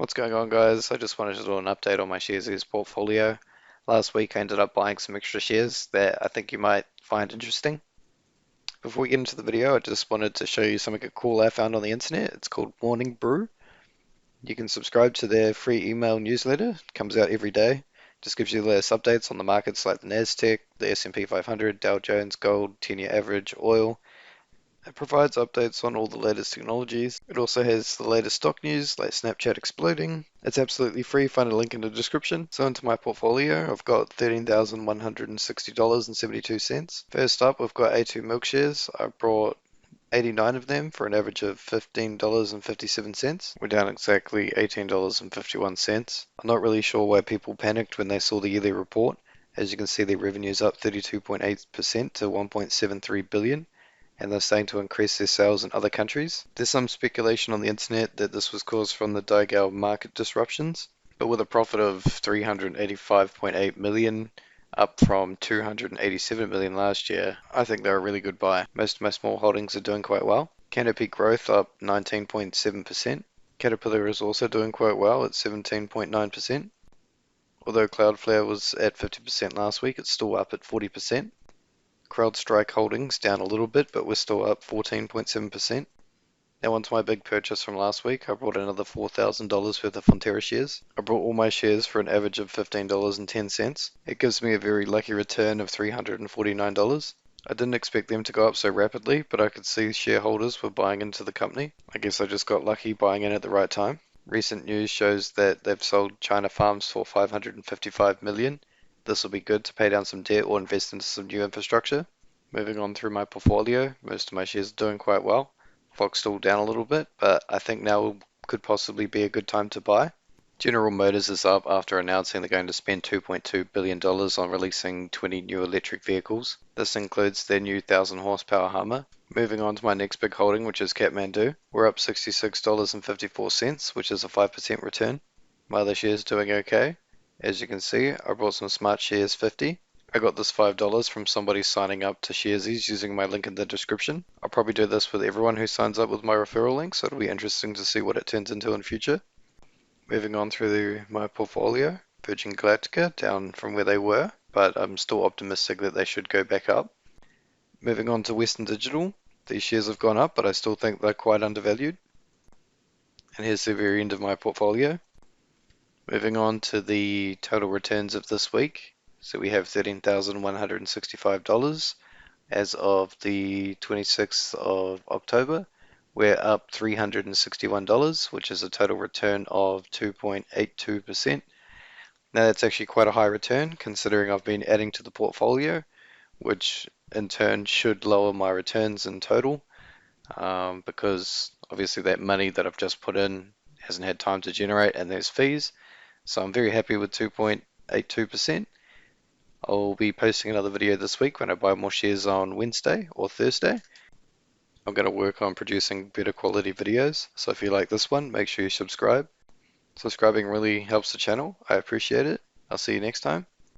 What's going on, guys? I just wanted to do an update on my Sharesies portfolio. Last week I ended up buying some extra shares that I think you might find interesting. Before we get into the video, I just wanted to show you something cool I found on the internet. It's called Morning Brew. You can subscribe to their free email newsletter. It comes out every day. Just gives you the latest updates on the markets like the NZX, the S&P 500, Dow Jones, gold, 10-year average, oil. It provides updates on all the latest technologies. It also has the latest stock news like Snapchat exploding. It's absolutely free, find a link in the description. So into my portfolio, I've got $13,160.72. First up, we've got A2 milk shares. I brought 89 of them for an average of $15.57. We're down exactly $18.51. I'm not really sure why people panicked when they saw the yearly report. As you can see, their revenue's up 32.8% to 1.73 billion. And they're starting to increase their sales in other countries. There's some speculation on the internet that this was caused from the Daigou market disruptions, but with a profit of 385.8 million, up from 287 million last year, I think they're a really good buy. Most of my small holdings are doing quite well. Canopy Growth up 19.7%. Caterpillar is also doing quite well at 17.9%. Although Cloudflare was at 50% last week, it's still up at 40%. CrowdStrike holdings down a little bit, but we're still up 14.7%. Now onto my big purchase from last week. I bought another $4,000 worth of Fonterra shares. I bought all my shares for an average of $15.10. It gives me a very lucky return of $349. I didn't expect them to go up so rapidly, but I could see shareholders were buying into the company. I guess I just got lucky buying in at the right time. Recent news shows that they've sold China farms for $555 million. This will be good to pay down some debt or invest into some new infrastructure. Moving on through my portfolio, most of my shares are doing quite well. Fox still down a little bit, but I think now could possibly be a good time to buy. General Motors is up after announcing they're going to spend $2.2 billion on releasing 20 new electric vehicles. This includes their new 1,000 horsepower Hummer. Moving on to my next big holding, which is Kathmandu. We're up $66.54, which is a 5% return. My other shares doing okay. As you can see, I bought some Smart Shares 50. I got this $5 from somebody signing up to Sharesies using my link in the description. I'll probably do this with everyone who signs up with my referral link, so it'll be interesting to see what it turns into in future. Moving on through my portfolio, Virgin Galactica down from where they were, but I'm still optimistic that they should go back up. Moving on to Western Digital, these shares have gone up, but I still think they're quite undervalued. And here's the very end of my portfolio. Moving on to the total returns of this week. So we have $13,165 as of the 26th of October. We're up $361, which is a total return of 2.82%. Now that's actually quite a high return considering I've been adding to the portfolio, which in turn should lower my returns in total because obviously that money that I've just put in hasn't had time to generate and there's fees. So I'm very happy with 2.82%. I'll be posting another video this week when I buy more shares on Wednesday or Thursday. I'm going to work on producing better quality videos, so if you like this one, make sure you subscribe. Subscribing really helps the channel. I appreciate it. I'll see you next time.